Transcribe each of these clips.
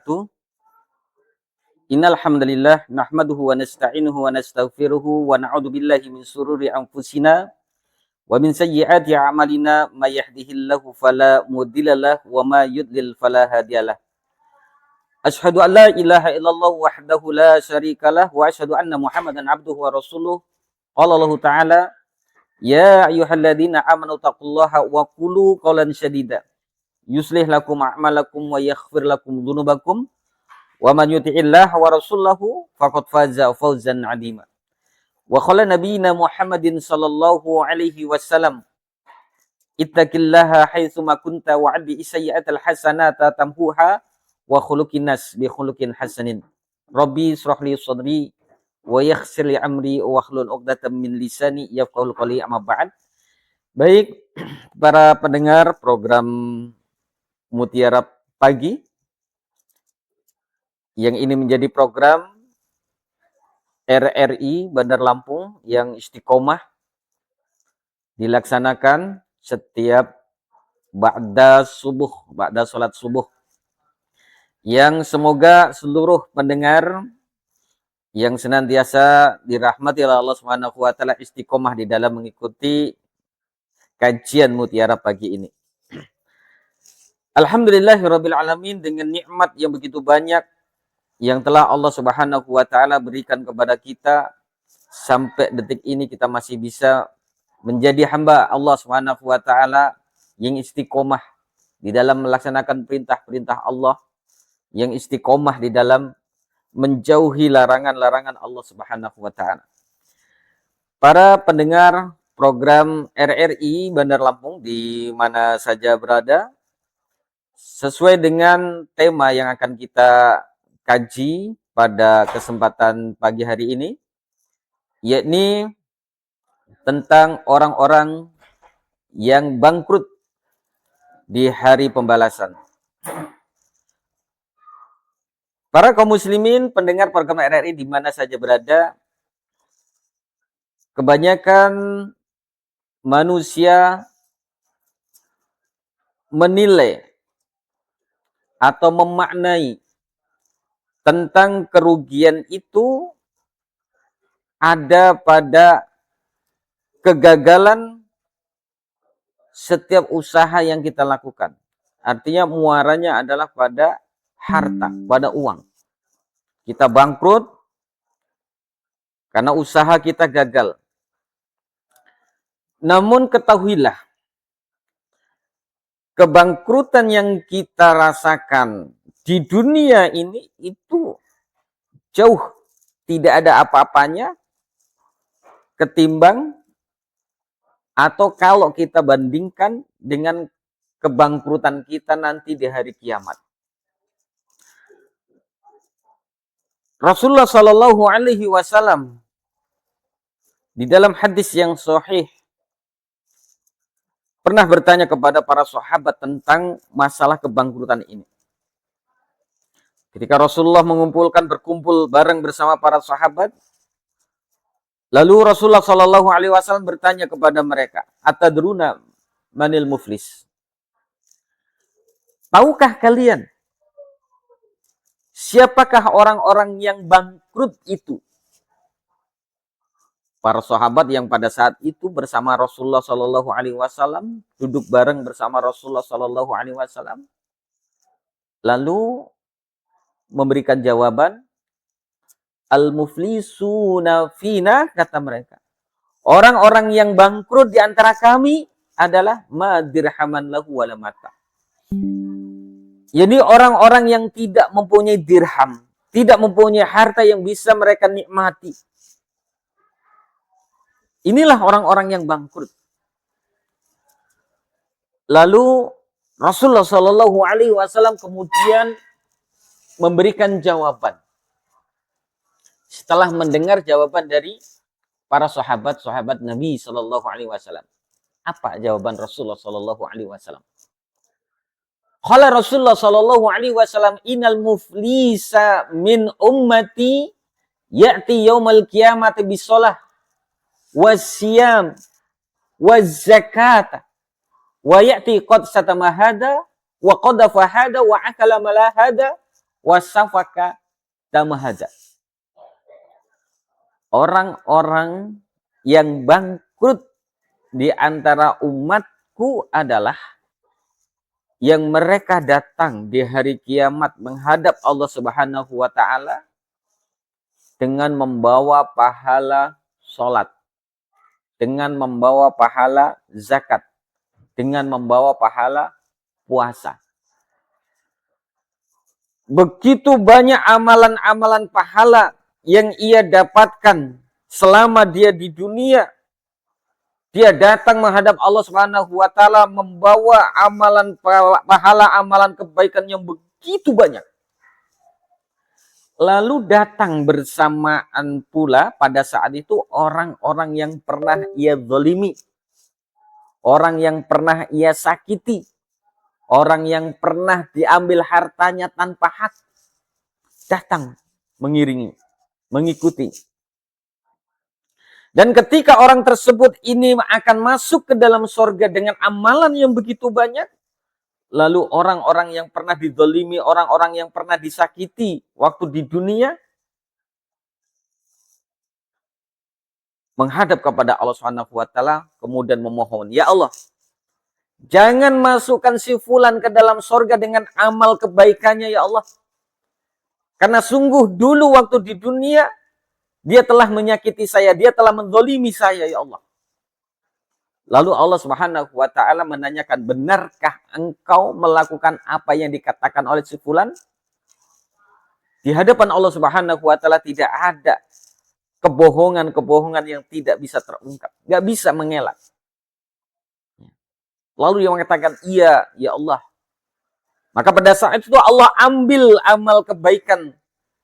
Tuh, innal hamdalillah nahmaduhu wa nasta'inuhu wa nastaghfiruhu wa na'udzu billahi min sururi anfusina wa min sayyiati a'malina may yahdihillahu fala mudhillalah wa may yudlil fala hadiyalah. Asyhadu an la ilaha illallah wahdahu la syarikalah wa asyhadu anna Muhammadan abduhu wa rasuluh. Qala Allah Ta'ala, ya ayyuhalladzina amanu taqullaha wa qulu qawlan sadida. Yuslih lakum a'malakum wa yaghfir lakum dzunubakum. Wa man yuti'illah wa rasulahu faqad faza fawzan 'azima. Wa qala nabiyina Muhammadin sallallahu alaihi wasallam, ittaqillaha haitsu ma kunta wa 'addi sayyi'atal hasanata tamhuha wa khuluqin nas bi khuluqin hasanin. Rabbi ishrah li sadri wa yassir li amri wa hlul 'uqdatam min lisani yafqahul qawli, amma ba'd. Baik, para pendengar program Mutiara Pagi, yang ini menjadi program RRI Bandar Lampung yang istiqomah dilaksanakan setiap ba'da salat subuh, yang semoga seluruh pendengar yang senantiasa dirahmati oleh Allah Subhanahu wa taala istiqomah di dalam mengikuti kajian Mutiara Pagi ini. Alhamdulillahirabbil alamin, dengan nikmat yang begitu banyak yang telah Allah Subhanahu wa taala berikan kepada kita, sampai detik ini kita masih bisa menjadi hamba Allah Subhanahu wa taala yang istiqomah di dalam melaksanakan perintah-perintah Allah, yang istiqomah di dalam menjauhi larangan-larangan Allah Subhanahu wa taala. Para pendengar program RRI Bandar Lampung di mana saja berada, sesuai dengan tema yang akan kita kaji pada kesempatan pagi hari ini, yakni tentang orang-orang yang bangkrut di hari pembalasan. Para kaum muslimin pendengar program RRI di mana saja berada, kebanyakan manusia menilai atau memaknai tentang kerugian itu ada pada kegagalan setiap usaha yang kita lakukan. Artinya muaranya adalah pada harta, pada uang. Kita bangkrut karena usaha kita gagal. Namun ketahuilah, kebangkrutan yang kita rasakan di dunia ini itu jauh tidak ada apa-apanya ketimbang atau kalau kita bandingkan dengan kebangkrutan kita nanti di hari kiamat. Rasulullah Shallallahu Alaihi Wasallam di dalam hadis yang sahih pernah bertanya kepada para sahabat tentang masalah kebangkrutan ini. Ketika Rasulullah berkumpul bareng bersama para sahabat, lalu Rasulullah Shallallahu Alaihi Wasallam bertanya kepada mereka, atadruna manil muflis? Tahukah kalian siapakah orang-orang yang bangkrut itu? Para sahabat yang pada saat itu bersama Rasulullah Shallallahu Alaihi Wasallam, duduk bareng bersama Rasulullah Shallallahu Alaihi Wasallam, lalu memberikan jawaban, al-muflisuna fina, kata mereka, orang-orang yang bangkrut di antara kami adalah ma dirhaman lahu wala mata. Jadi orang-orang yang tidak mempunyai dirham, tidak mempunyai harta yang bisa mereka nikmati. Inilah orang-orang yang bangkrut. Lalu Rasulullah Shallallahu Alaihi Wasallam kemudian memberikan jawaban. Setelah mendengar jawaban dari para sahabat Nabi Shallallahu Alaihi Wasallam, apa jawaban Rasulullah Shallallahu Alaihi Wasallam? Qala Rasulullah Shallallahu Alaihi Wasallam, innal muflisa min ummati ya'ti yaumal qiyamati bisolah wasiyam wazakata wa ya'ti qad satama hada wa qadafa hada wa akala mala hada wasafaka damahada. Orang-orang yang bangkrut di antara umatku adalah yang mereka datang di hari kiamat menghadap Allah Subhanahu wa taala dengan membawa pahala sholat, dengan membawa pahala zakat, dengan membawa pahala puasa. Begitu banyak amalan-amalan pahala yang ia dapatkan selama dia di dunia. Dia datang menghadap Allah Subhanahu wa taala membawa amalan pahala, amalan kebaikan yang begitu banyak. Lalu datang bersamaan pula pada saat itu orang-orang yang pernah ia zalimi, orang yang pernah ia sakiti, orang yang pernah diambil hartanya tanpa hak, datang mengiringi, mengikuti. Dan ketika orang tersebut ini akan masuk ke dalam surga dengan amalan yang begitu banyak, lalu orang-orang yang pernah dizalimi, orang-orang yang pernah disakiti waktu di dunia, menghadap kepada Allah Subhanahu wa taala kemudian memohon, "Ya Allah, jangan masukkan si fulan ke dalam surga dengan amal kebaikannya ya Allah. Karena sungguh dulu waktu di dunia dia telah menyakiti saya, dia telah menzalimi saya ya Allah." Lalu Allah Subhanahu wa taala menanyakan, "Benarkah engkau melakukan apa yang dikatakan oleh si fulan?" Di hadapan Allah Subhanahu wa taala tidak ada kebohongan-kebohongan yang tidak bisa terungkap, nggak bisa mengelak. Lalu dia mengatakan, "Iya, ya Allah." Maka pada saat itu Allah ambil amal kebaikan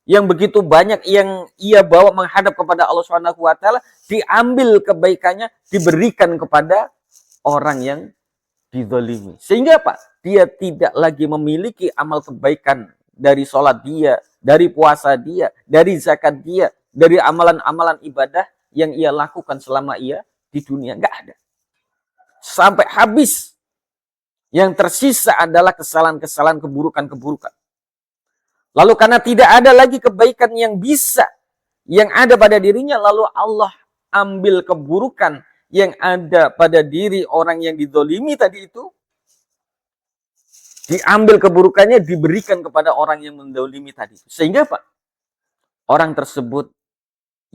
yang begitu banyak yang ia bawa menghadap kepada Allah Subhanahu wa taala, diambil kebaikannya, diberikan kepada orang yang dizalimi. Sehingga apa? Dia tidak lagi memiliki amal kebaikan dari sholat dia, dari puasa dia, dari zakat dia, dari amalan-amalan ibadah yang ia lakukan selama ia di dunia. Nggak ada. Sampai habis. Yang tersisa adalah kesalahan-kesalahan, keburukan-keburukan. Lalu karena tidak ada lagi kebaikan yang bisa, yang ada pada dirinya, lalu Allah ambil keburukan yang ada pada diri orang yang dizalimi tadi itu, diambil keburukannya, diberikan kepada orang yang menzalimi tadi. Sehingga apa? Orang tersebut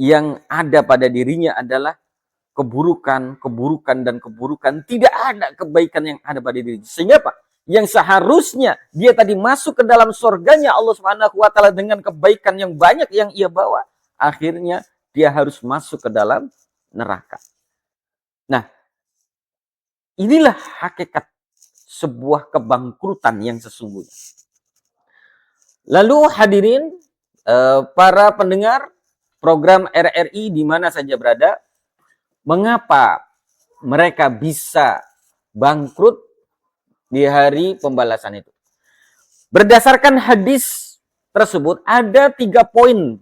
yang ada pada dirinya adalah keburukan, keburukan, dan keburukan. Tidak ada kebaikan yang ada pada dirinya. Sehingga apa? Yang seharusnya dia tadi masuk ke dalam surganya Allah Subhanahu wa taala dengan kebaikan yang banyak yang ia bawa, akhirnya dia harus masuk ke dalam neraka. Nah, inilah hakikat sebuah kebangkrutan yang sesungguhnya. Lalu hadirin, para pendengar program RRI di mana saja berada, mengapa mereka bisa bangkrut di hari pembalasan itu? Berdasarkan hadis tersebut, ada 3 poin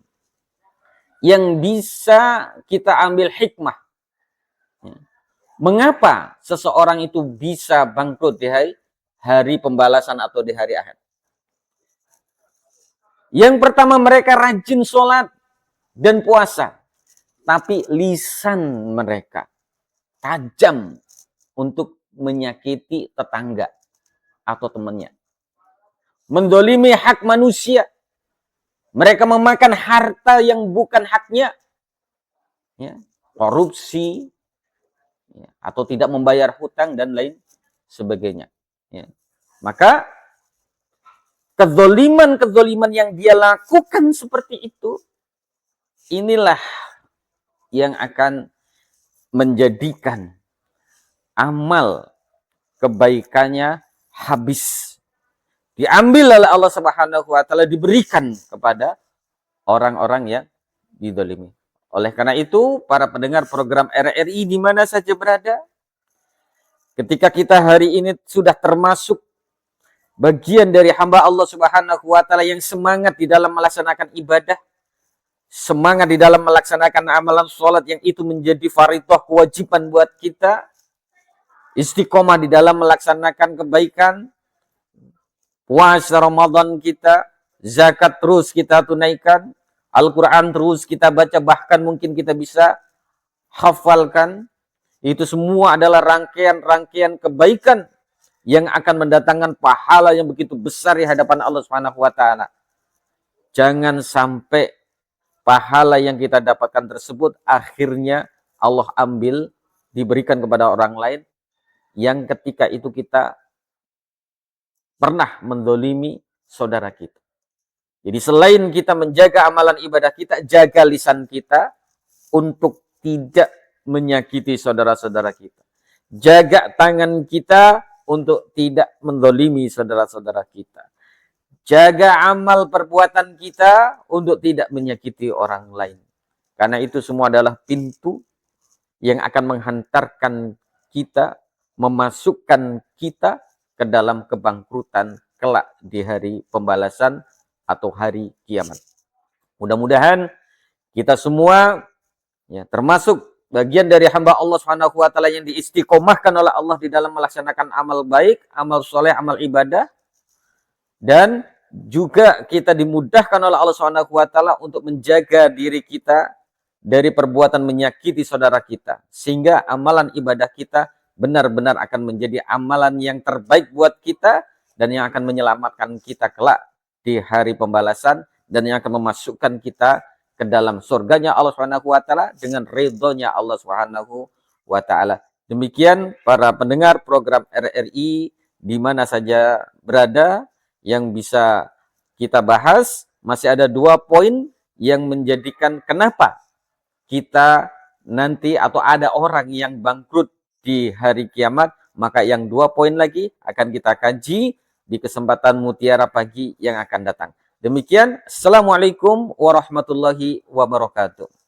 yang bisa kita ambil hikmah. Mengapa seseorang itu bisa bangkrut di hari pembalasan atau di hari akhir? Yang pertama, mereka rajin sholat dan puasa. Tapi lisan mereka tajam untuk menyakiti tetangga atau temannya. Mendolimi hak manusia. Mereka memakan harta yang bukan haknya. Ya, korupsi. Ya, atau tidak membayar hutang dan lain sebagainya. Ya. Maka kezoliman-kezoliman yang dia lakukan seperti itu, inilah yang akan menjadikan amal kebaikannya habis. Diambil oleh Allah Subhanahu wa taala, diberikan kepada orang-orang yang dizalimi. Oleh karena itu, para pendengar program RRI di mana saja berada, ketika kita hari ini sudah termasuk bagian dari hamba Allah Subhanahu wa taala yang semangat di dalam melaksanakan ibadah, semangat di dalam melaksanakan amalan sholat yang itu menjadi fardhu kewajiban buat kita, istiqomah di dalam melaksanakan kebaikan, puasa Ramadan kita, zakat terus kita tunaikan, Al-Quran terus kita baca, bahkan mungkin kita bisa hafalkan. Itu semua adalah rangkaian-rangkaian kebaikan yang akan mendatangkan pahala yang begitu besar di hadapan Allah Subhanahu wa taala. Jangan sampai pahala yang kita dapatkan tersebut akhirnya Allah ambil, diberikan kepada orang lain yang ketika itu kita pernah mendolimi saudara kita. Jadi selain kita menjaga amalan ibadah kita, jaga lisan kita untuk tidak menyakiti saudara-saudara kita. Jaga tangan kita untuk tidak mendolimi saudara-saudara kita. Jaga amal perbuatan kita untuk tidak menyakiti orang lain. Karena itu semua adalah pintu yang akan menghantarkan kita, memasukkan kita ke dalam kebangkrutan kelak di hari pembalasan atau hari kiamat. Mudah-mudahan kita semua ya, termasuk bagian dari hamba Allah Subhanahu wa taala yang diistiqomahkan oleh Allah di dalam melaksanakan amal baik, amal soleh, amal ibadah, dan juga kita dimudahkan oleh Allah Subhanahu wa taala untuk menjaga diri kita dari perbuatan menyakiti saudara kita, sehingga amalan ibadah kita benar-benar akan menjadi amalan yang terbaik buat kita dan yang akan menyelamatkan kita kelak di hari pembalasan dan yang akan memasukkan kita ke dalam surganya Allah Subhanahu wa taala dengan ridhonya Allah Subhanahu wa taala. Demikian para pendengar program RRI di mana saja berada yang bisa kita bahas, masih ada 2 poin yang menjadikan kenapa kita nanti atau ada orang yang bangkrut di hari kiamat. Maka yang 2 poin lagi akan kita kaji di kesempatan Mutiara Pagi yang akan datang. Demikian, Assalamualaikum warahmatullahi wabarakatuh.